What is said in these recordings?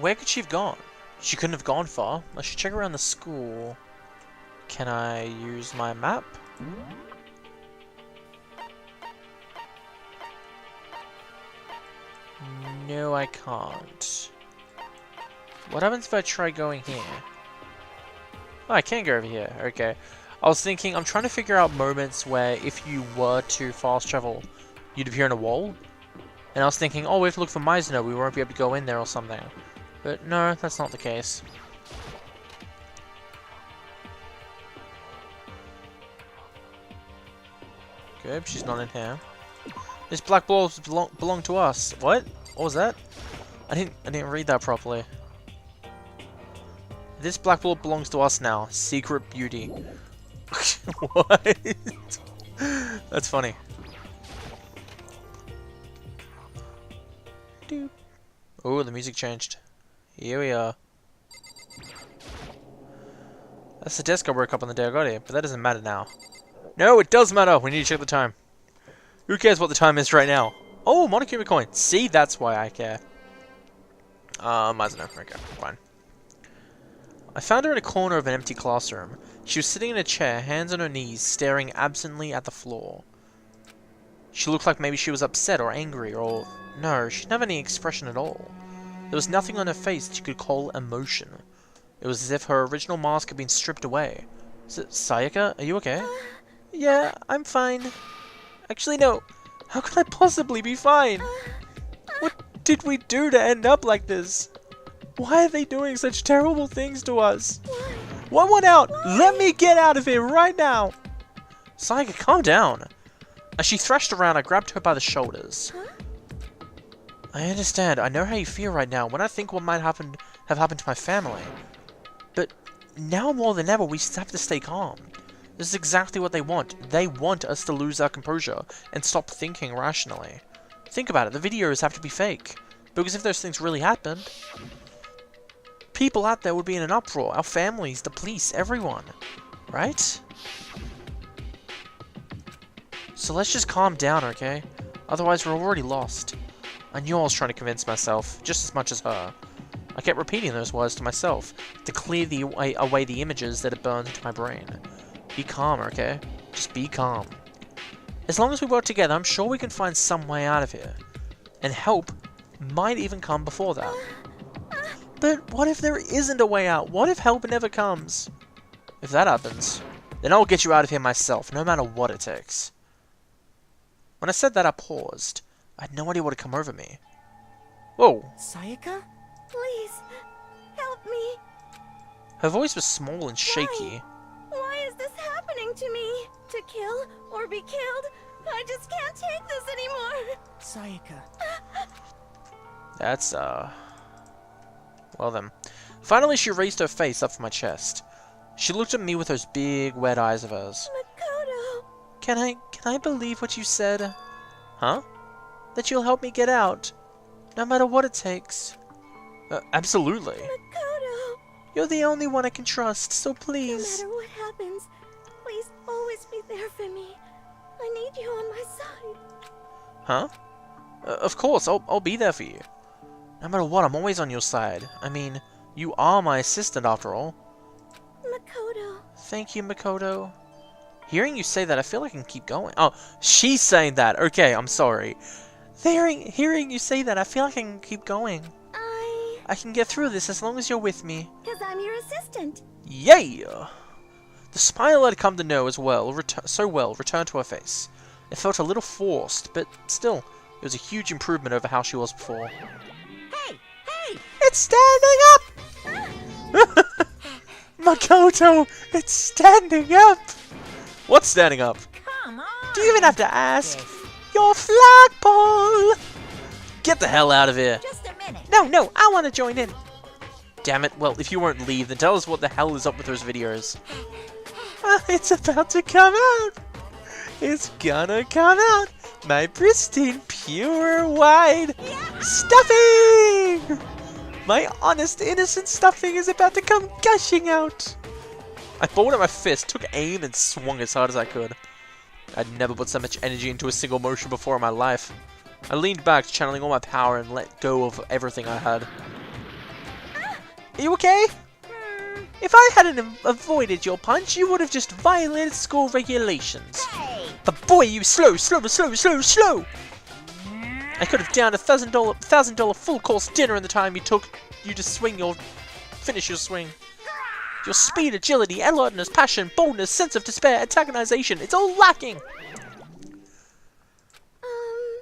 Where could she have gone? She couldn't have gone far. I should check around the school. Can I use my map? No, I can't. What happens if I try going here? Oh, I can go over here. Okay. I was thinking, I'm trying to figure out moments where if you were to fast travel, you'd appear in a wall. And I was thinking, oh, we have to look for Meisner, we won't be able to go in there or something. But no, that's not the case. Good, she's not in here. This black ball belong to us. What? What was that? I didn't read that properly. This black ball belongs to us now. Secret beauty. What? That's funny. Oh, the music changed. Here we are. That's the desk I woke up on the day I got here, but that doesn't matter now. No, it does matter! We need to check the time. Who cares what the time is right now? Oh, Monokuma coin! See, that's why I care. I don't know. Okay, fine. I found her in a corner of an empty classroom. She was sitting in a chair, hands on her knees, staring absently at the floor. She looked like maybe she was upset or angry, or... No, she didn't have any expression at all. There was nothing on her face that you could call emotion. It was as if her original mask had been stripped away. Sayaka, are you okay? Yeah, I'm fine. Actually, no. How could I possibly be fine? What did we do to end up like this? Why are they doing such terrible things to us? One out! Let me get out of here right now! Sayaka, calm down. As she thrashed around, I grabbed her by the shoulders. I understand. I know how you feel right now when I think what might have happened to my family. But now more than ever, we have to stay calm. This is exactly what they want. They want us to lose our composure and stop thinking rationally. Think about it. The videos have to be fake. Because if those things really happened, people out there would be in an uproar. Our families, the police, everyone. Right? So let's just calm down, okay? Otherwise, we're already lost. I knew I was trying to convince myself, just as much as her. I kept repeating those words to myself, to clear away the images that had burned into my brain. Be calm, okay? Just be calm. As long as we work together, I'm sure we can find some way out of here. And help might even come before that. But what if there isn't a way out? What if help never comes? If that happens, then I'll get you out of here myself, no matter what it takes. When I said that, I paused. I had no idea what had come over me. Whoa. Sayaka? Please, help me. Her voice was small and shaky. Why is this happening to me? To kill or be killed? I just can't take this anymore. Sayaka. That's, well then. Finally, she raised her face up from my chest. She looked at me with those big, wet eyes of hers. Makoto. Can I believe what you said? Huh? That you'll help me get out, no matter what it takes. Absolutely. Makoto. You're the only one I can trust, so please. No matter what happens, please always be there for me. I need you on my side. Huh? Of course, I'll be there for you. No matter what, I'm always on your side. I mean, you are my assistant after all. Makoto. Thank you, Makoto. Hearing you say that, I feel like I can keep going. Oh, she's saying that. Okay, I'm sorry. Hearing you say that, I feel like I can keep going. I can get through this as long as you're with me. 'Cause I'm your assistant. Yay! The smile I'd come to know as well, returned to her face. It felt a little forced, but still, it was a huge improvement over how she was before. Hey! Hey! It's standing up! Makoto, it's standing up! What's standing up? Come on! Do you even have to ask? Your flagpole! Get the hell out of here! Just a minute. No, I want to join in. Damn it, well, if you won't leave, then tell us what the hell is up with those videos. It's about to come out! It's gonna come out! My pristine, pure, white stuffing! My honest, innocent stuffing is about to come gushing out! I balled out my fist, took aim, and swung as hard as I could. I'd never put so much energy into a single motion before in my life. I leaned back, channeling all my power, and let go of everything I had. Are you okay? If I hadn't avoided your punch, you would have just violated school regulations. Hey. But boy, you slow! I could have downed $1,000 full course dinner in the time it took you to finish your swing. Your speed, agility, alertness, passion, boldness, sense of despair, antagonization, it's all lacking!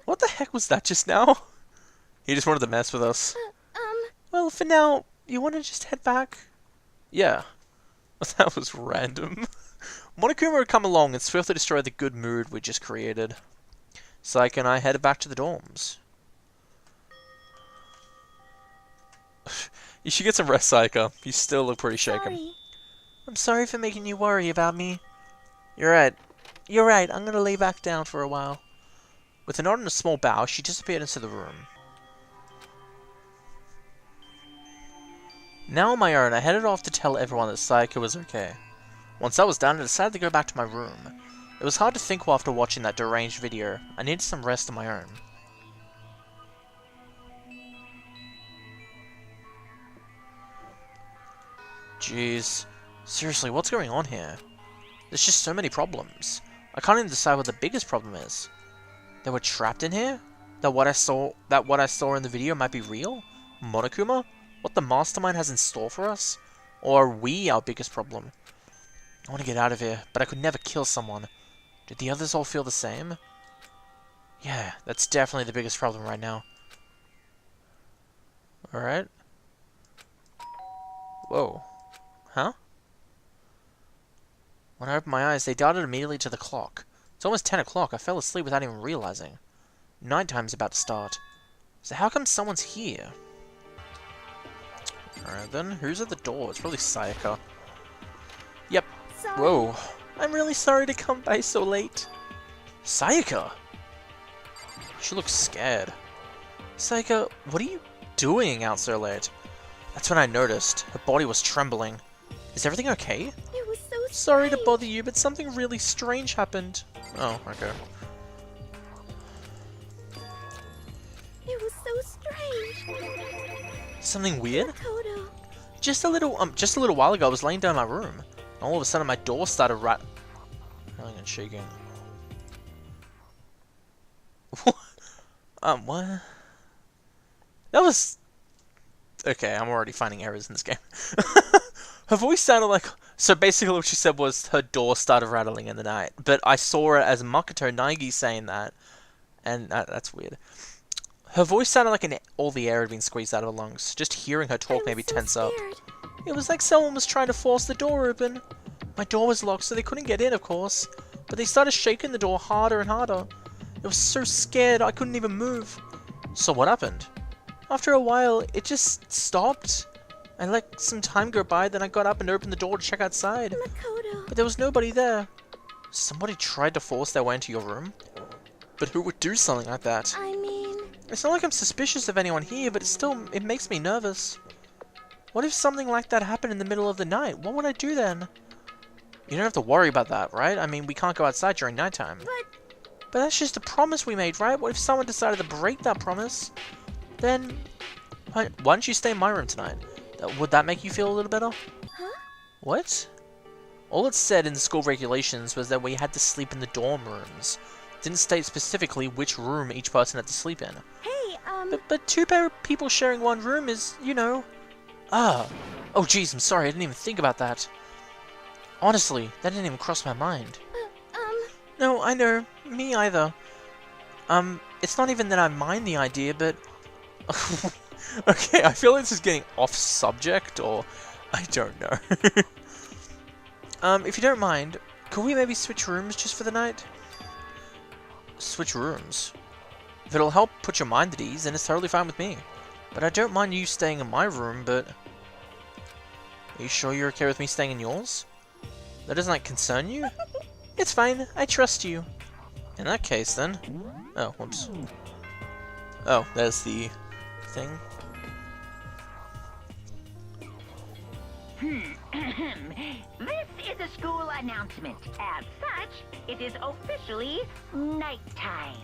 What the heck was that just now? He just wanted to mess with us. Well, for now, you want to just head back? Yeah. That was random. Monokuma would come along and swiftly destroy the good mood we just created. Saika and I headed back to the dorms. You should get some rest, Saika. You still look pretty shaken. Sorry. I'm sorry for making you worry about me. You're right. You're right. I'm gonna lay back down for a while. With a nod and a small bow, she disappeared into the room. Now on my own, I headed off to tell everyone that Saika was okay. Once that was done, I decided to go back to my room. It was hard to think while after watching that deranged video. I needed some rest of my own. Jeez. Seriously, what's going on here? There's just so many problems. I can't even decide what the biggest problem is. They were trapped in here? That what I saw in the video might be real? Monokuma? What the mastermind has in store for us? Or are we our biggest problem? I want to get out of here, but I could never kill someone. Did the others all feel the same? Yeah, that's definitely the biggest problem right now. Alright. Whoa. Huh? When I opened my eyes, they darted immediately to the clock. It's almost 10 o'clock. I fell asleep without even realizing. Nighttime's about to start. So how come someone's here? Alright then, who's at the door? It's probably Saika. Yep. Sorry. Whoa. I'm really sorry to come by so late. Saika! She looks scared. Saika, what are you doing out so late? That's when I noticed. Her body was trembling. Is everything okay? It was so Sorry to strange. bother you, but something really strange happened. Oh, okay. It was so strange. Something weird? Makoto. Just a little while ago, I was laying down in my room. And all of a sudden, my door started rattling and shaking. What? That was... Okay, I'm already finding errors in this game. Her voice sounded like... So basically what she said was her door started rattling in the night. But I saw it as Makoto Naegi saying that. And that's weird. Her voice sounded like all the air had been squeezed out of her lungs. Just hearing her talk made me tense up. It was like someone was trying to force the door open. My door was locked, so they couldn't get in, of course. But they started shaking the door harder and harder. I was so scared I couldn't even move. So what happened? After a while, it just stopped. I let some time go by, then I got up and opened the door to check outside. Makoto. But there was nobody there. Somebody tried to force their way into your room? But who would do something like that? I mean... It's not like I'm suspicious of anyone here, but it makes me nervous. What if something like that happened in the middle of the night? What would I do then? You don't have to worry about that, right? I mean, we can't go outside during nighttime. But that's just a promise we made, right? What if someone decided to break that promise? Then, why don't you stay in my room tonight? Would that make you feel a little better? Huh? What? All it said in the school regulations was that we had to sleep in the dorm rooms. It didn't state specifically which room each person had to sleep in. Hey, But two people sharing one room is, you know... Oh jeez, I'm sorry, I didn't even think about that. Honestly, that didn't even cross my mind. No, I know. Me either. It's not even that I mind the idea, but... Okay, I feel like this is getting off subject, or... I don't know. If you don't mind, could we maybe switch rooms just for the night? Switch rooms? If it'll help put your mind at ease, then it's totally fine with me. But I don't mind you staying in my room, but... Are you sure you're okay with me staying in yours? That doesn't, like, concern you? It's fine, I trust you. In that case, then... Oh, whoops. Oh, there's the... thing. This is a school announcement. As such, it is officially nighttime.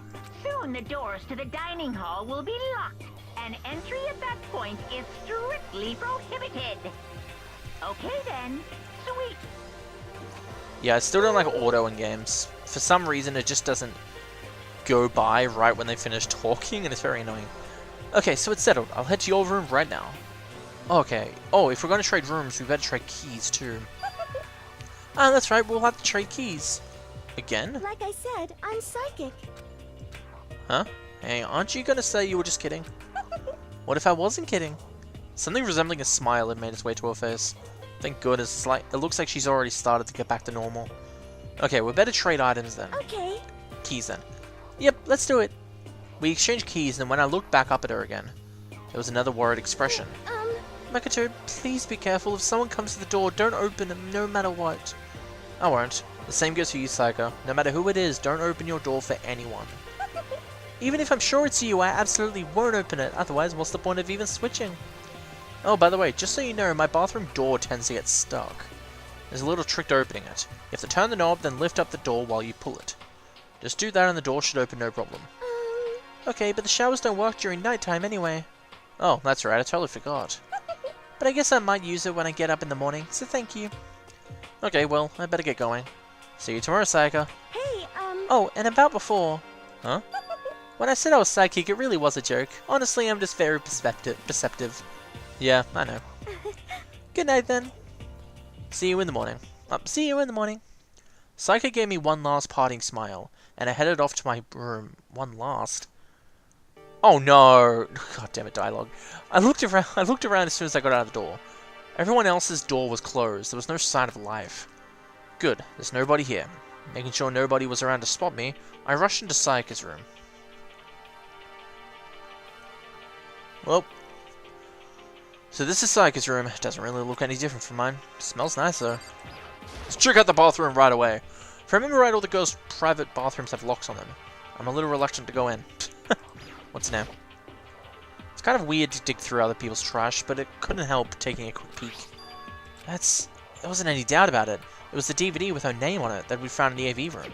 Soon the doors to the dining hall will be locked, and entry at that point is strictly prohibited. Okay then, sweet. Yeah, I still don't like auto in games. For some reason, it just doesn't go by right when they finish talking, and it's very annoying. Okay, so it's settled. I'll head to your room right now. Okay. Oh, if we're going to trade rooms, we better trade keys too. Ah, that's right. We'll have to trade keys. Again? Like I said, I'm psychic. Huh? Hey, aren't you going to say you were just kidding? What if I wasn't kidding? Something resembling a smile had made its way to her face. Thank goodness. It looks like she's already started to get back to normal. Okay, we better trade items then. Okay. Keys then. Yep, let's do it. We exchanged keys, and when I looked back up at her again, there was another worried expression. Makoto, please be careful. If someone comes to the door, don't open it, no matter what. I won't. The same goes for you, Psycho. No matter who it is, don't open your door for anyone. Even if I'm sure it's you, I absolutely won't open it. Otherwise, what's the point of even switching? Oh, by the way, just so you know, my bathroom door tends to get stuck. There's a little trick to opening it. You have to turn the knob, then lift up the door while you pull it. Just do that and the door should open no problem. Okay, but the showers don't work during nighttime anyway. Oh, that's right, I totally forgot. But I guess I might use it when I get up in the morning, so thank you. Okay, well, I better get going. See you tomorrow, Psycho. Hey, Oh, and about before. Huh? When I said I was psychic, it really was a joke. Honestly, I'm just very perceptive. Yeah, I know. Good night, then. See you in the morning. See you in the morning. Psycho gave me one last parting smile, and I headed off to my room. One last? Oh no! God damn it, dialogue. I looked around as soon as I got out of the door. Everyone else's door was closed. There was no sign of life. Good, there's nobody here. Making sure nobody was around to spot me, I rushed into Sayaka's room. Well, so this is Sayaka's room. It doesn't really look any different from mine. Smells nice though. Let's check out the bathroom right away. If I remember right, all the girls' private bathrooms have locks on them. I'm a little reluctant to go in. What's now? It's kind of weird to dig through other people's trash, but it couldn't help taking a quick peek. There wasn't any doubt about it. It was the DVD with her name on it that we found in the AV room.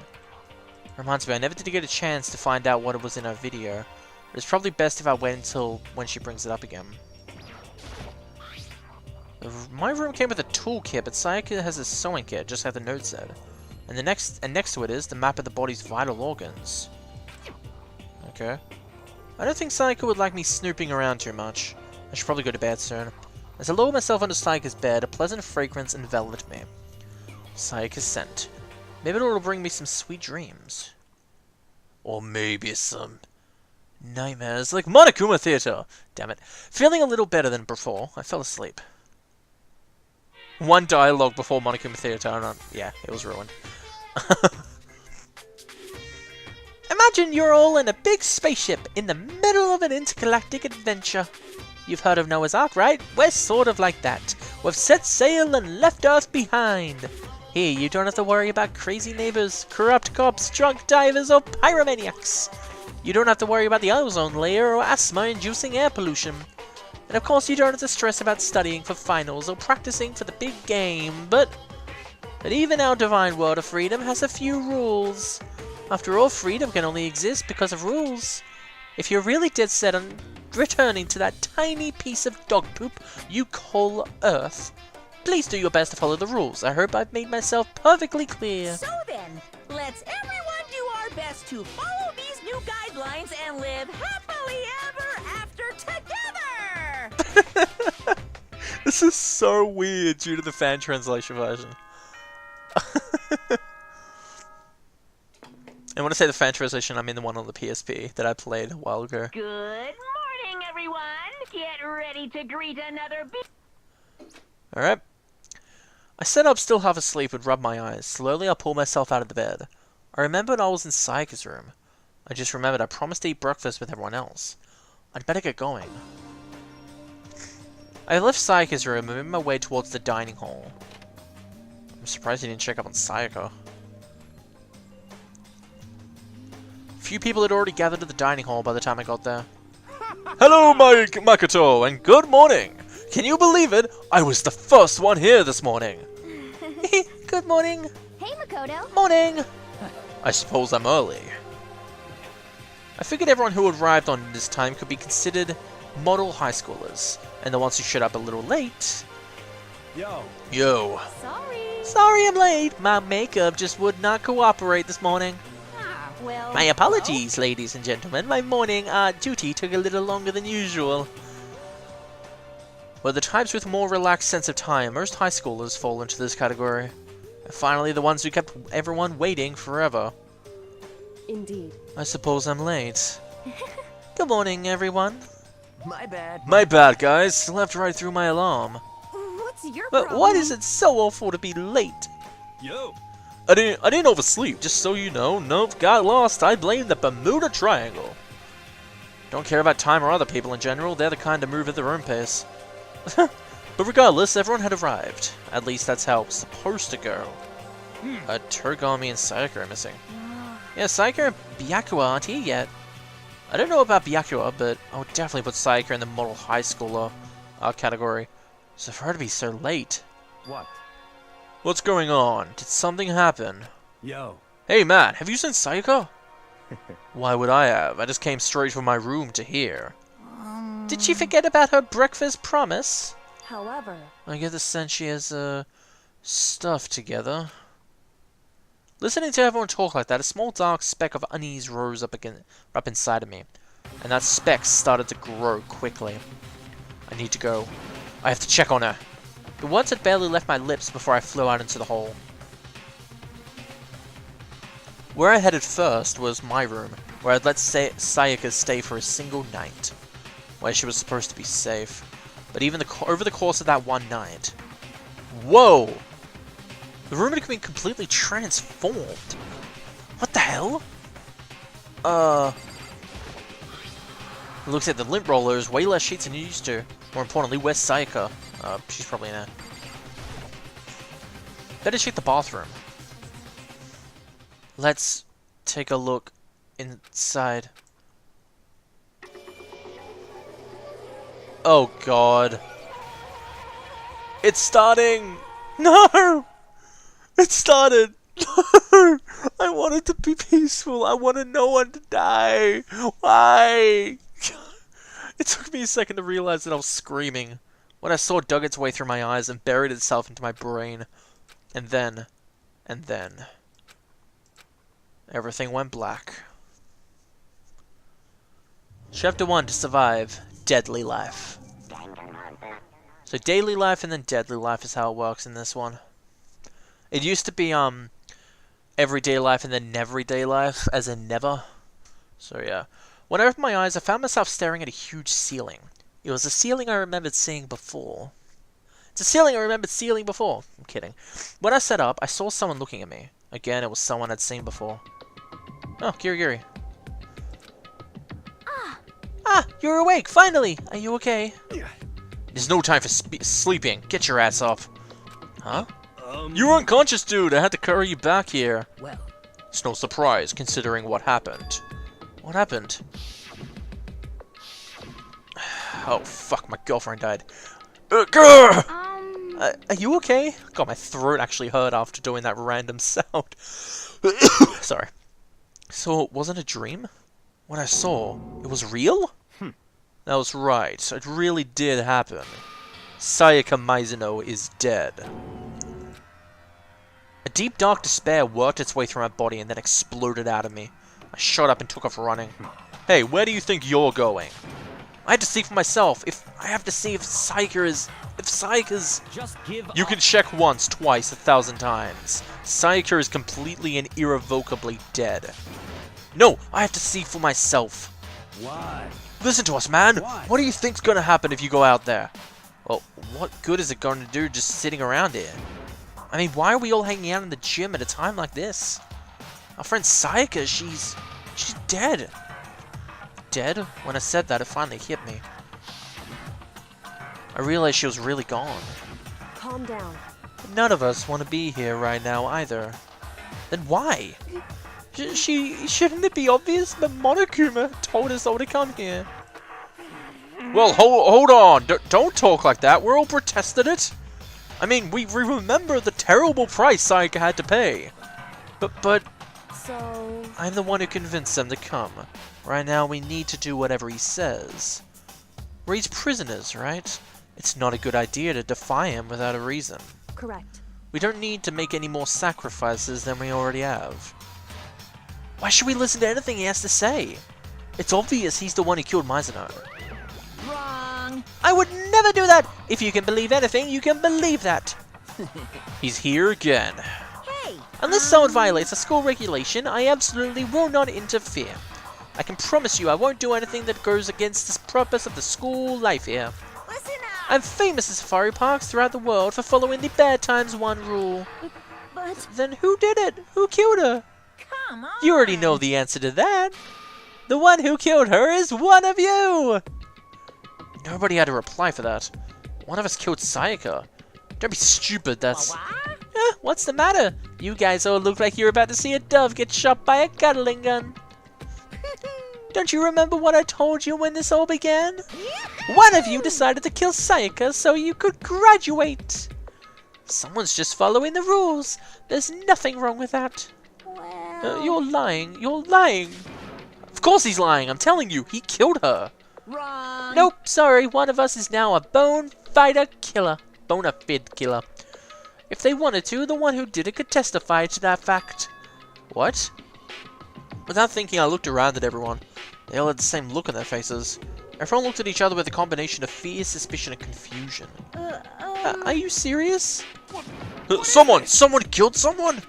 Reminds me, I never did get a chance to find out what it was in her video. But it's probably best if I wait until when she brings it up again. My room came with a toolkit, but Sayaka has a sewing kit, just like the note said. And next to it is the map of the body's vital organs. Okay. I don't think Sayaka would like me snooping around too much. I should probably go to bed soon. As I lower myself onto Sayaka's bed, a pleasant fragrance enveloped me. Sayaka's scent. Maybe it'll bring me some sweet dreams. Or maybe some nightmares like Monokuma Theater. Damn it. Feeling a little better than before, I fell asleep. One dialogue before Monokuma Theater, and yeah, it was ruined. Imagine you're all in a big spaceship in the middle of an intergalactic adventure. You've heard of Noah's Ark, right? We're sort of like that. We've set sail and left Earth behind. Here, you don't have to worry about crazy neighbors, corrupt cops, drunk divers, or pyromaniacs. You don't have to worry about the ozone layer or asthma-inducing air pollution. And of course, you don't have to stress about studying for finals or practicing for the big game, but even our divine world of freedom has a few rules. After all, freedom can only exist because of rules. If you're really dead set on returning to that tiny piece of dog poop you call Earth, please do your best to follow the rules. I hope I've made myself perfectly clear. So then, let's everyone do our best to follow these new guidelines and live happily ever after together! This is so weird due to the fan translation version. And when I say the fan translation, I mean the one on the PSP that I played a while ago. Good morning, everyone! Get ready to greet another Alright. I sat up still half asleep and rubbed my eyes. Slowly I pulled myself out of the bed. I remembered I was in Sayaka's room. I just remembered I promised to eat breakfast with everyone else. I'd better get going. I left Sayaka's room and made my way towards the dining hall. I'm surprised he didn't check up on Sayaka. Few people had already gathered at the dining hall by the time I got there. Hello, Makoto, and good morning! Can you believe it? I was the first one here this morning! good morning. Hey, Makoto. Morning. I suppose I'm early. I figured everyone who arrived on this time could be considered model high schoolers, and the ones who showed up a little late. Yo. Sorry I'm late. My makeup just would not cooperate this morning. Well, My apologies, ladies and gentlemen. My morning duty took a little longer than usual. Well, the types with more relaxed sense of time, most high schoolers fall into this category. And finally, the ones who kept everyone waiting forever. Indeed. I suppose I'm late. Good morning, everyone. My bad. My bad, guys. Slept right through my alarm. What's your But problem? why is it so awful to be late? Yo. I didn't oversleep, just so you know. Nope, got lost. I blame the Bermuda Triangle. Don't care about time or other people in general. They're the kind to move at their own pace. But regardless, everyone had arrived. At least that's how it's supposed to go. Turgami and Sayaka are missing. Yeah, Sayaka and Byakuya aren't here yet. I don't know about Byakuya, but I would definitely put Sayaka in the model high schooler category. So for her to be so late. What? What's going on? Did something happen? Yo. Hey Matt, have you seen Sayaka? Why would I have? I just came straight from my room to here. Did she forget about her breakfast promise? However, I get the sense she has, stuff together. Listening to everyone talk like that, a small dark speck of unease rose up inside of me. And that speck started to grow quickly. I need to go. I have to check on her. The words had barely left my lips before I flew out into the hall. Where I headed first was my room, where I'd let Sayaka stay for a single night. Where she was supposed to be safe. But even over the course of that one night... Whoa! The room had been completely transformed. What the hell? It looks like the lint roller is way less sheets than you used to. More importantly, where's Sayaka? She's probably in there. Better check the bathroom. Let's take a look inside. Oh god. It's starting! No! It started! No! I want it to be peaceful. I wanted no one to die. Why? It took me a second to realize that I was screaming. When I saw it dug its way through my eyes and buried itself into my brain. And then... everything went black. Chapter 1, to survive. Deadly life. So daily life and then deadly life is how it works in this one. It used to be, everyday life and then everyday life, as in never. So yeah. When I opened my eyes, I found myself staring at a huge ceiling. It was a ceiling I remembered seeing before. It's a ceiling I remembered seeing before. I'm kidding. When I sat up, I saw someone looking at me. Again, it was someone I'd seen before. Oh, Kirigiri. Ah, you're awake, finally! Are you okay? There's no time for sleeping. Get your ass up. Huh? You were unconscious, dude. I had to carry you back here. Well. It's no surprise, considering what happened. What happened? Oh, fuck, my girlfriend died. Are you okay? God, my throat actually hurt after doing that random sound. Sorry. So, it wasn't a dream? What I saw, it was real? That was right. It really did happen. Sayaka Mizuno is dead. A deep, dark despair worked its way through my body and then exploded out of me. I shot up and took off running. Hey, where do you think you're going? I have to see for myself. I have to see if Sayaka's... Just give You can check once, twice, 1,000 times. Sayaka is completely and irrevocably dead. No, I have to see for myself. Why? Listen to us, man. Why? What do you think's gonna happen if you go out there? Well, what good is it going to do just sitting around here? I mean, why are we all hanging out in the gym at a time like this? Our friend Sayaka, she's dead. Dead? When I said that, it finally hit me. I realized she was really gone. calm down. None of us want to be here right now either. Then why? Shouldn't it be obvious that Monokuma told us all to come here? Well, hold on. Don't talk like that. We're all protested it. I mean, we remember the terrible price Sayaka had to pay. But... So... I'm the one who convinced them to come. Right now, we need to do whatever he says. Raise prisoners, right? It's not a good idea to defy him without a reason. Correct. We don't need to make any more sacrifices than we already have. Why should we listen to anything he has to say? It's obvious he's the one who killed Mizuno. Wrong. I would never do that! If you can believe anything, you can believe that! He's here again. Hey! Unless someone violates a school regulation, I absolutely will not interfere. I can promise you I won't do anything that goes against the purpose of the school life here. Listen up! I'm famous in safari parks throughout the world for following the bad times one rule. But... Then who did it? Who killed her? Come on! You already know the answer to that. The one who killed her is one of you! Nobody had a reply for that. One of us killed Sayaka. Don't be stupid, that's... what's the matter? You guys all look like you're about to see a dove get shot by a cuddling gun. Don't you remember what I told you when this all began? One of you decided to kill Sayaka so you could graduate. Someone's just following the rules. There's nothing wrong with that. Well... You're lying. You're lying. Of course he's lying. I'm telling you, he killed her. Wrong. Nope, sorry. One of us is now a bona fide killer. Bona fide killer. If they wanted to, the one who did it could testify to that fact. What? Without thinking, I looked around at everyone. They all had the same look on their faces. Everyone looked at each other with a combination of fear, suspicion, and confusion. Are you serious? Someone killed someone?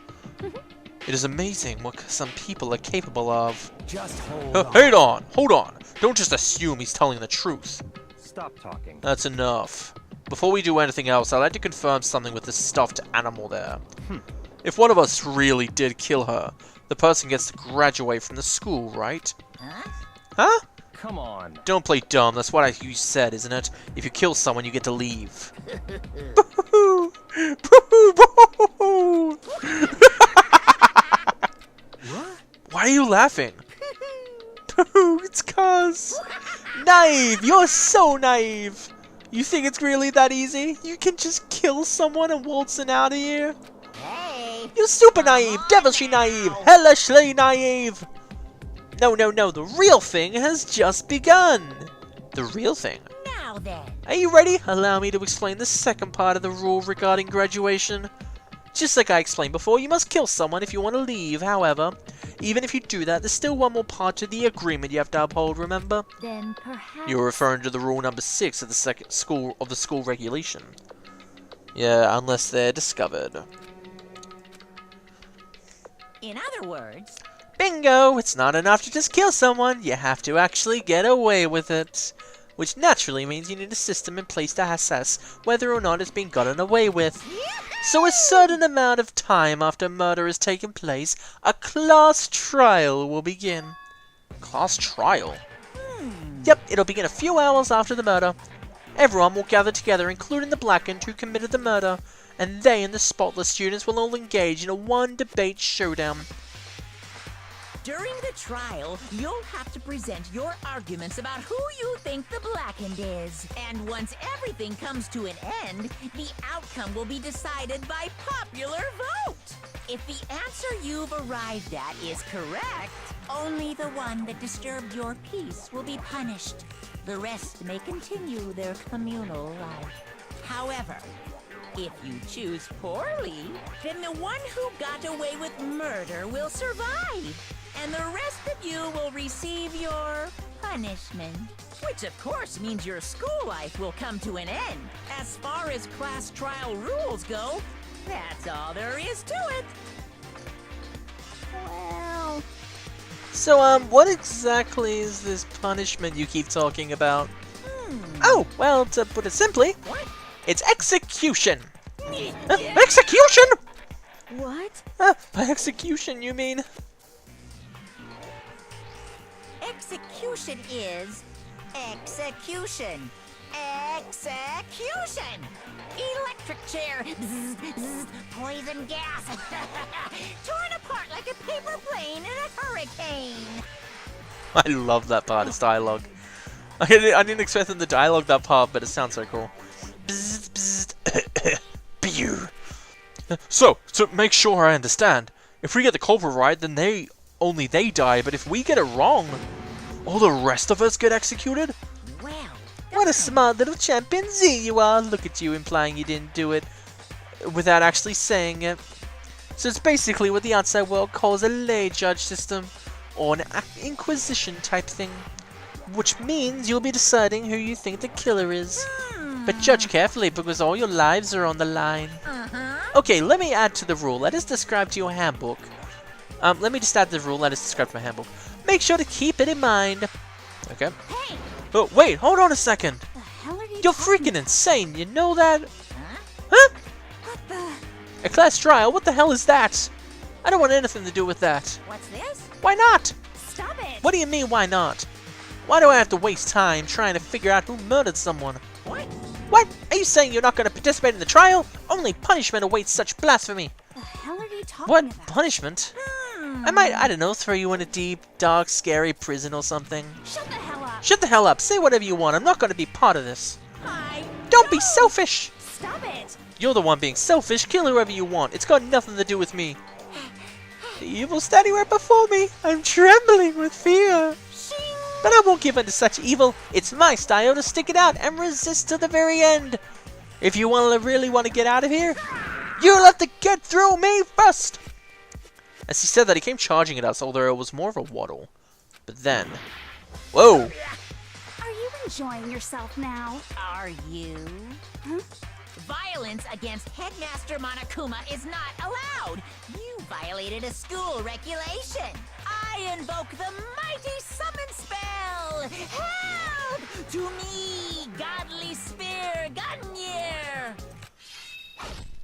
It is amazing what some people are capable of. Just hold on. Hold on. Don't just assume he's telling the truth. Stop talking. That's enough. Before we do anything else, I'd like to confirm something with this stuffed animal there. If one of us really did kill her, the person gets to graduate from the school, right? Huh? Come on. Don't play dumb, that's what you said, isn't it? If you kill someone, you get to leave. Boo-hoo! Boo-hoo! Boo-hoo! What? Why are you laughing? It's cause... Naive! You're so naive! You think it's really that easy? You can just kill someone and waltz in out of here? Hey! You're super naive! Devilishly naive! Hellishly naive! No, the real thing has just begun! The real thing? Now then! Are you ready? Allow me to explain the second part of the rule regarding graduation. Just like I explained before, you must kill someone if you want to leave. However, even if you do that, there's still one more part to the agreement you have to uphold, remember? Then perhaps... You're referring to the rule number 6 of the school regulation. Yeah, unless they're discovered. In other words... Bingo! It's not enough to just kill someone, you have to actually get away with it. Which naturally means you need a system in place to assess whether or not it's been gotten away with. So a certain amount of time after murder has taken place, a class trial will begin. Class trial? Yep, it'll begin a few hours after the murder. Everyone will gather together, including the blackened who committed the murder, and they and the spotless students will all engage in a one-debate showdown. During the trial, you'll have to present your arguments about who you think the blackened is. And once everything comes to an end, the outcome will be decided by popular vote. If the answer you've arrived at is correct, only the one that disturbed your peace will be punished. The rest may continue their communal life. However, if you choose poorly, then the one who got away with murder will survive. And the rest of you will receive your punishment. Which of course means your school life will come to an end. As far as class trial rules go, that's all there is to it. Well... So, what exactly is this punishment you keep talking about? Oh, well, to put it simply, What? it's execution! Execution?! What? By execution, you mean? Execution is... execution. Execution! Electric chair! Bzz, bzz, poison gas! Torn apart like a paper plane in a hurricane! I love that part, it's dialogue. I didn't expect them to dialogue that part, but it sounds so cool. Bzzzt, bzzzt, you? So, to make sure I understand, if we get the culprit right, then only they die, but if we get it wrong, all the rest of us get executed? Well, What a smart little chimpanzee you are. Look at you implying you didn't do it without actually saying it. So it's basically what the outside world calls a lay judge system, or an inquisition type thing. Which means you'll be deciding who you think the killer is. But judge carefully because all your lives are on the line. Okay, let me add to the rule that is described to your handbook. Let me just add the rule that is described to my handbook. Make sure to keep it in mind. Okay. hey, Oh, wait, hold on a second. the hell are you You're talking- freaking insane, you know that? Huh? Huh? What the? A class trial? What the hell is that? I don't want anything to do with that. What's this? Why not? Stop it! What do you mean, why not? Why do I have to waste time trying to figure out who murdered someone? What? What? Are you saying you're not going to participate in the trial? Only punishment awaits such blasphemy. The hell are you talking What? about? Punishment? I might, I don't know, throw you in a deep, dark, scary prison or something. Shut the hell up! Shut the hell up. Say whatever you want. I'm not going to be part of this. I Don't be selfish. Stop it! You're the one being selfish. Kill whoever you want. It's got nothing to do with me. The evil standing right before me. I'm trembling with fear. Shing! But I won't give in to such evil. It's my style to stick it out and resist to the very end. If you really want to get out of here, you'll have to get through me first. As he said that, he came charging at us, although it was more of a waddle. But then... Whoa! Are you enjoying yourself now? Are you? Violence against Headmaster Monokuma is not allowed. You violated a school regulation. I invoke the mighty summon spell. Help! To me, godly spear, Gunyear.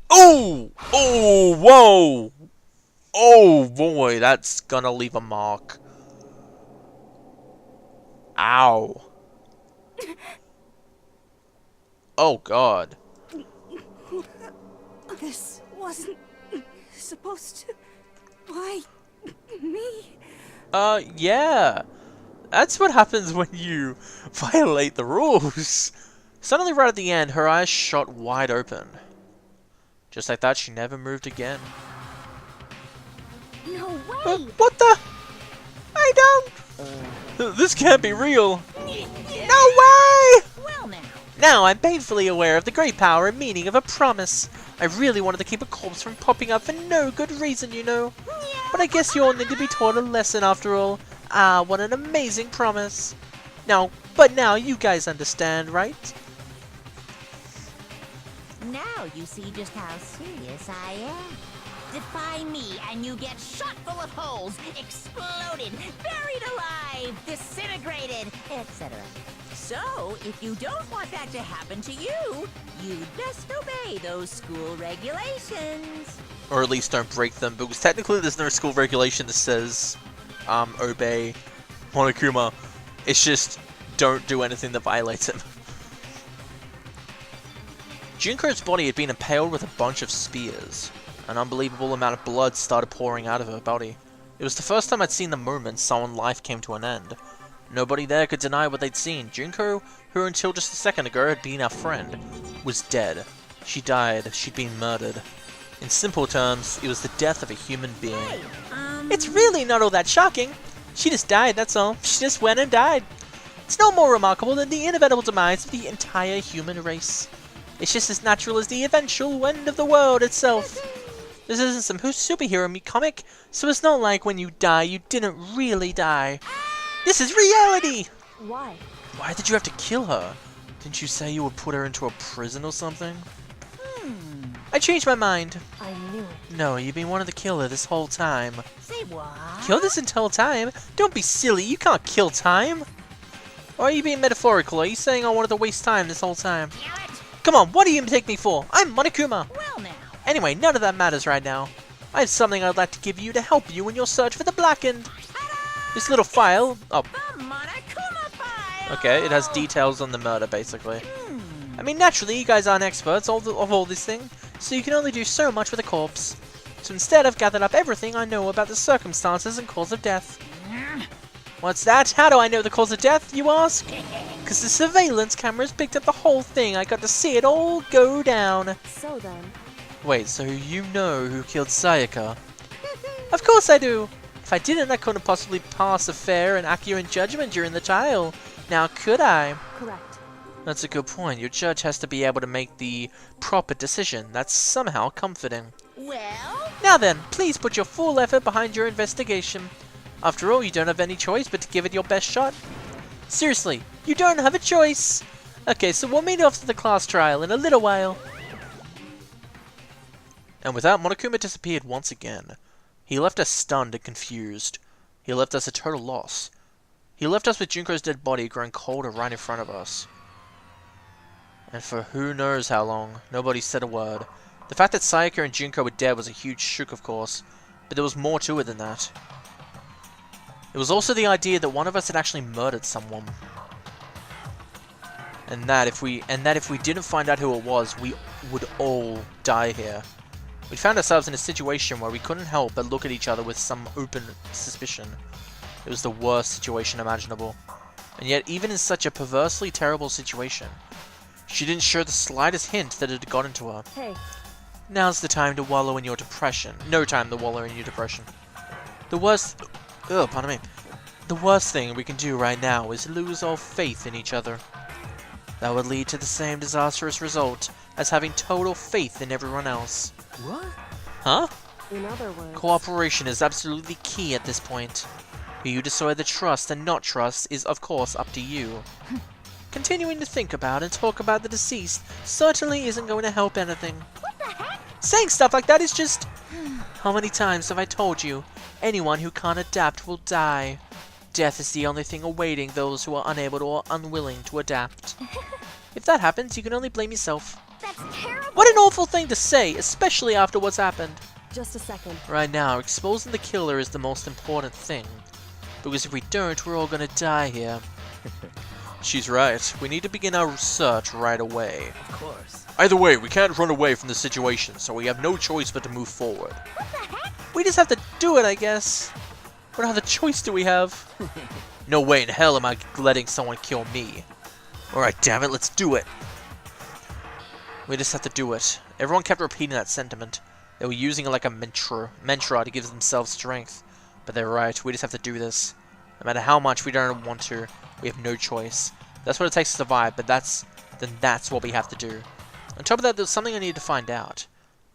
Oh! Oh, whoa! Oh boy, that's gonna leave a mark. Ow. Oh god. This wasn't supposed to. Why me? Yeah. That's what happens when you violate the rules. Suddenly right at the end, her eyes shot wide open. Just like that, she never moved again. No way! What the? I don't... This can't be real. No way! Well now. Now I'm painfully aware of the great power and meaning of a promise. I really wanted to keep a corpse from popping up for no good reason, you know. But I guess you all need to be taught a lesson after all. Ah, what an amazing promise. But now you guys understand, right? Now you see just how serious I am. Defy me and you get shot full of holes, exploded, buried alive, disintegrated, etc. So, if you don't want that to happen to you, you'd best obey those school regulations. Or at least don't break them, because technically there's no school regulation that says, obey Monokuma. It's just, don't do anything that violates him. Junko's body had been impaled with a bunch of spears. An unbelievable amount of blood started pouring out of her body. It was the first time I'd seen the moment someone's life came to an end. Nobody there could deny what they'd seen. Junko, who until just a second ago had been our friend, was dead. She died. She'd been murdered. In simple terms, it was the death of a human being. It's really not all that shocking. She just died, that's all. She just went and died. It's no more remarkable than the inevitable demise of the entire human race. It's just as natural as the eventual end of the world itself. This isn't some superhero comic, so it's not like when you die, you didn't really die. This is reality! Why? Why did you have to kill her? Didn't you say you would put her into a prison or something? I changed my mind. I knew it. No, you've been wanting to kill her this whole time. Say what? Kill this entire time? Don't be silly, you can't kill time! Or are you being metaphorical? Are you saying I wanted to waste time this whole time? Damn it! Come on, what do you take me for? I'm Monokuma! Well now. Anyway, none of that matters right now. I have something I'd like to give you to help you in your search for the Blackened. This little file... Oh, The Monokuma file! okay, it has details on the murder, basically. I mean, naturally, you guys aren't experts of all this thing, so you can only do so much with a corpse. So instead, I've gathered up everything I know about the circumstances and cause of death. What's that? How do I know the cause of death, you ask? Because the surveillance cameras picked up the whole thing. I got to see it all go down. So then, Wait, so you know who killed Sayaka? Of course I do! If I didn't, I couldn't possibly pass a fair and accurate judgment during the trial. Now could I? Correct. That's a good point. Your judge has to be able to make the proper decision. That's somehow comforting. Well, Now then, please put your full effort behind your investigation. After all, you don't have any choice but to give it your best shot. Seriously, you don't have a choice! Okay, so we'll meet after the class trial in a little while. And with that, Monokuma disappeared once again. He left us stunned and confused. He left us a total loss. He left us with Junko's dead body growing colder right in front of us. And for who knows how long, nobody said a word. The fact that Sayaka and Junko were dead was a huge shock, of course, but there was more to it than that. It was also the idea that one of us had actually murdered someone. And that if we didn't find out who it was, we would all die here. We found ourselves in a situation where we couldn't help but look at each other with some open suspicion. It was the worst situation imaginable. And yet, even in such a perversely terrible situation, she didn't show the slightest hint that it had got into her. Hey. Now's the time to wallow in your depression. No time to wallow in your depression. The worst... pardon me. The worst thing we can do right now is lose all faith in each other. That would lead to the same disastrous result as having total faith in everyone else. What? Huh? In other words... Cooperation is absolutely key at this point. For you to decide the trust and not trust is, of course, up to you. Continuing to think about and talk about the deceased certainly isn't going to help anything. what the heck? Saying stuff like that is just... How many times have I told you? Anyone who can't adapt will die. Death is the only thing awaiting those who are unable or unwilling to adapt. If that happens, you can only blame yourself. That's terrible! What an awful thing to say, especially after what's happened. Just a second. Right now, exposing the killer is the most important thing. Because if we don't, we're all gonna die here. She's right. We need to begin our search right away. Of course. Either way, we can't run away from the situation, so we have no choice but to move forward. What the heck? We just have to do it, I guess. What other choice do we have? No way in hell am I letting someone kill me. Alright, damn it, let's do it. We just have to do it. Everyone kept repeating that sentiment. They were using it like a mantra to give themselves strength. But they're right, we just have to do this. No matter how much we don't want to, we have no choice. That's what it takes to survive, but that's what we have to do. On top of that, there's something I needed to find out.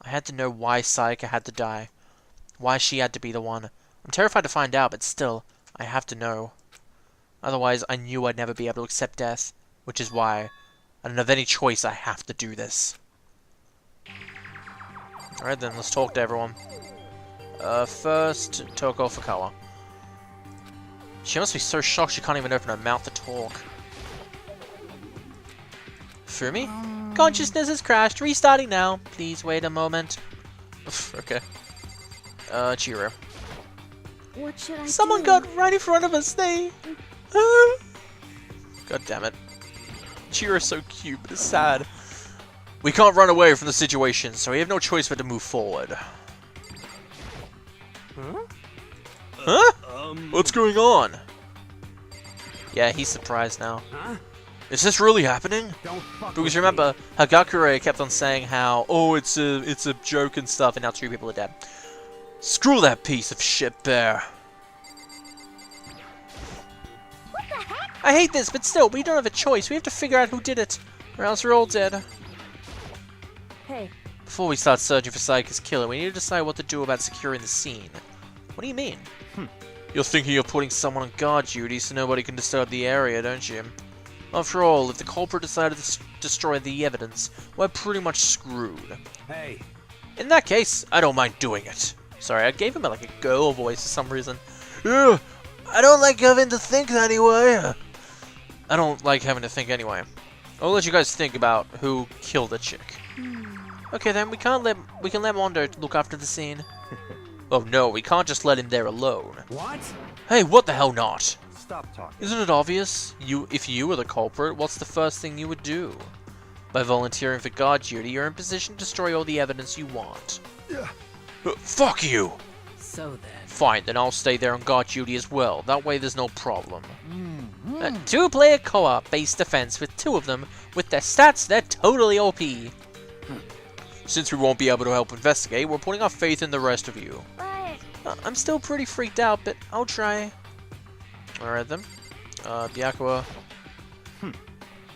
I had to know why Sayaka had to die. Why she had to be the one. I'm terrified to find out, but still, I have to know. Otherwise, I knew I'd never be able to accept death. Which is why I don't have any choice, I have to do this. Alright then, let's talk to everyone. First, Toko Fukawa. She must be so shocked she can't even open her mouth to talk. Fumi? Consciousness has crashed, restarting now. Please wait a moment. Okay. Chiro. What should I Someone do? got right in front of us, they... God damn it. Chiro's so cute, but it's sad. We can't run away from the situation, so we have no choice but to move forward. Huh? What's going on? Yeah, he's surprised now. Huh? Is this really happening? Don't fuck Because with remember, Hagakure kept on saying how, oh, it's a joke and stuff, and now 2 people are dead. Screw that piece of shit bear. What the heck? I hate this, but still, we don't have a choice. We have to figure out who did it, or else we're all dead. Hey, Before we start searching for Sayaka's killer, we need to decide what to do about securing the scene. What do you mean? You're thinking of putting someone on guard duty so nobody can disturb the area, don't you? After all, if the culprit decided to destroy the evidence, we're pretty much screwed. Hey, In that case, I don't mind doing it. Sorry, I gave him like a girl voice for some reason. Yeah, I don't like having to think anyway. I don't like having to think anyway. I'll let you guys think about who killed the chick. Okay then, we can let Mondo look after the scene. Oh no, we can't just let him there alone. what? Hey, what the hell not? Stop talking. Isn't it obvious? If you were the culprit, what's the first thing you would do? By volunteering for guard duty, you're in position to destroy all the evidence you want. Fuck you! So then... Fine, then I'll stay there on guard duty as well. That way there's no problem. 2-player co-op base defense with 2 of them. With their stats, they're totally OP. Since we won't be able to help investigate, we're putting our faith in the rest of you. But I'm still pretty freaked out, but I'll try. Alright then. Byakuya.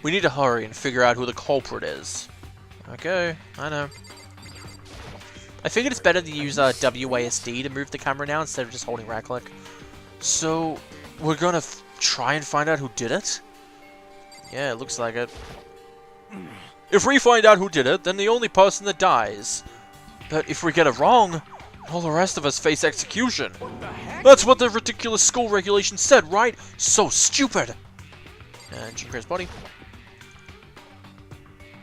We need to hurry and figure out who the culprit is. Okay, I know. I figured it's better to use WASD to move the camera now instead of just holding right click. So, we're gonna try and find out who did it? Yeah, it looks like it. If we find out who did it, then the only person that dies. But if we get it wrong, all the rest of us face execution. That's what the ridiculous school regulations said, right? So stupid! And Jinko's body.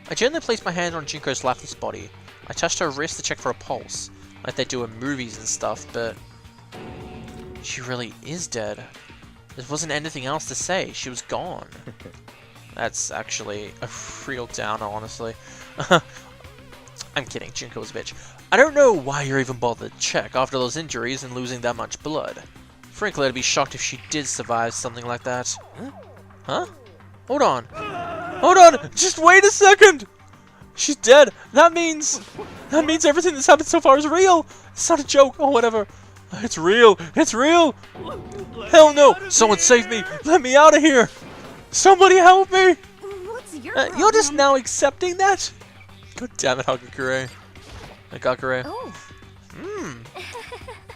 I gently placed my hand on Jinko's lifeless body. I touched her wrist to check for a pulse, like they do in movies and stuff, but she really is dead. There wasn't anything else to say. She was gone. That's actually a real downer, honestly. I'm kidding, Junko was a bitch. I don't know why you're even bothered to check after those injuries and losing that much blood. Frankly, I'd be shocked if she did survive something like that. Huh? Hold on. Hold on! Just wait a second! She's dead! That means everything that's happened so far is real! It's not a joke or whatever. It's real! It's real! Hell no! Someone save me! Let me out of here! Somebody help me! what's your problem? You're just now accepting that? God damn it, Hagakure. Hagakure. Oh,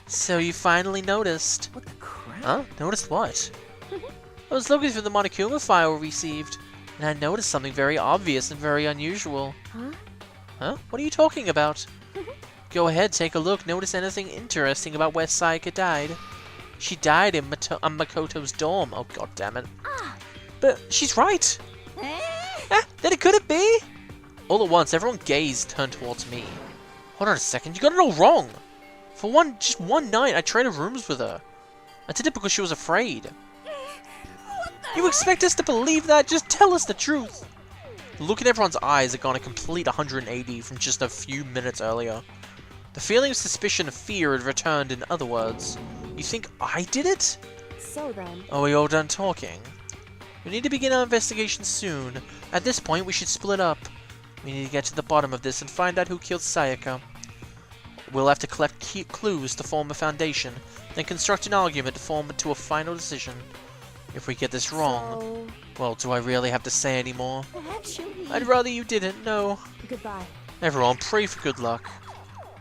So you finally noticed. what the crap? Huh? Noticed what? I was looking through the Monokuma file we received, and I noticed something very obvious and very unusual. Huh? Huh? What are you talking about? Go ahead, take a look. Notice anything interesting about where Sayaka died. She died in Makoto's dorm. Oh, god damn it. But she's right. Then it couldn't be. All at once, everyone gazed turned towards me. Hold on a second, you got it all wrong. For just one night, I traded rooms with her. I did it because she was afraid. You expect us to believe that? Just tell us the truth. The look in everyone's eyes had gone a complete 180 from just a few minutes earlier. The feeling of suspicion and fear had returned, in other words. You think I did it? So then, Are we all done talking? We need to begin our investigation soon. At this point, we should split up. We need to get to the bottom of this and find out who killed Sayaka. We'll have to collect key clues to form a foundation, then construct an argument to form to a final decision. If we get this wrong, so well, do I really have to say any more? actually, I'd rather you didn't, no. goodbye. Everyone, pray for good luck.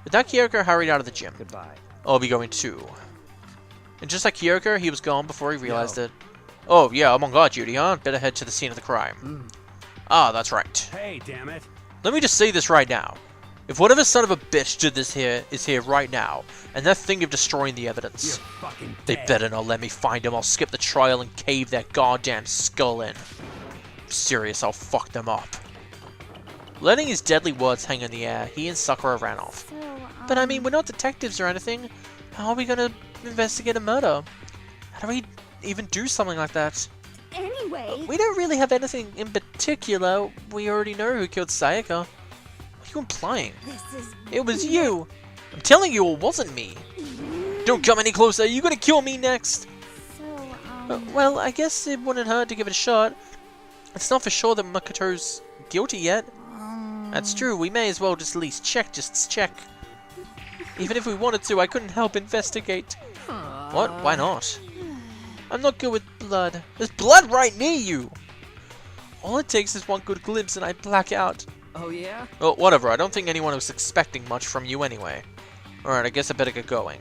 With that, Kyoko hurried out of the gym. Goodbye. I'll be going too. And just like Kyoko, he was gone before he realized it. Oh, yeah, I'm on guard duty, huh? Better head to the scene of the crime. Ah, that's right. Hey, damn it. Let me just say this right now. If whatever son of a bitch did this here is here right now, and they're thinking of destroying the evidence, You're fucking they dead. better not let me find him. I'll skip the trial and cave their goddamn skull in. I'm serious, I'll fuck them up. Letting his deadly words hang in the air, he and Sakura ran off. So, But I mean, we're not detectives or anything. How are we gonna investigate a murder? How do we even do something like that? anyway, We don't really have anything in particular. We already know who killed Sayaka. What are you implying? this is It was you! I'm telling you, it wasn't me! Don't come any closer, you're gonna kill me next! so, Well, I guess it wouldn't hurt to give it a shot. It's not for sure that Makoto's guilty yet. That's true, we may as well just at least check, Even if we wanted to, I couldn't help investigate. What? Why not? I'm not good with blood. There's blood right near you! All it takes is one good glimpse and I black out. Oh, yeah? Well, whatever, I don't think anyone was expecting much from you anyway. Alright, I guess I better get going.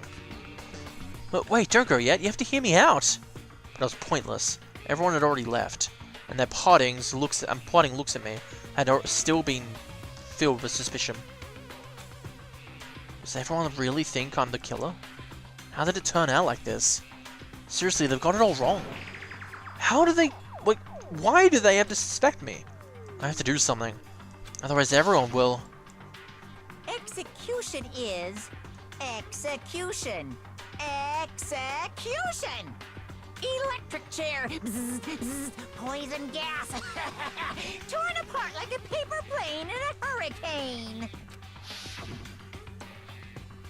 But wait, don't go yet, you have to hear me out! But it was pointless. Everyone had already left. And their parting looks at me had still been filled with suspicion. Does everyone really think I'm the killer? How did it turn out like this? Seriously, they've got it all wrong. How do they... Like, why do they have to suspect me? I have to do something. Otherwise everyone will. Execution is execution. Execution! Electric chair. Bzz, bzz, poison gas. Torn apart like a paper plane in a hurricane.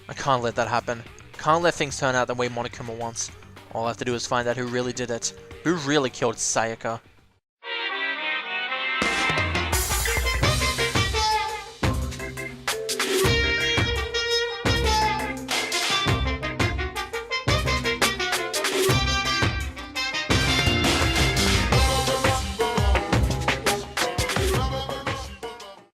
I can't let that happen. Can't let things turn out the way Monokuma wants. All I have to do is find out who really did it. Who really killed Sayaka.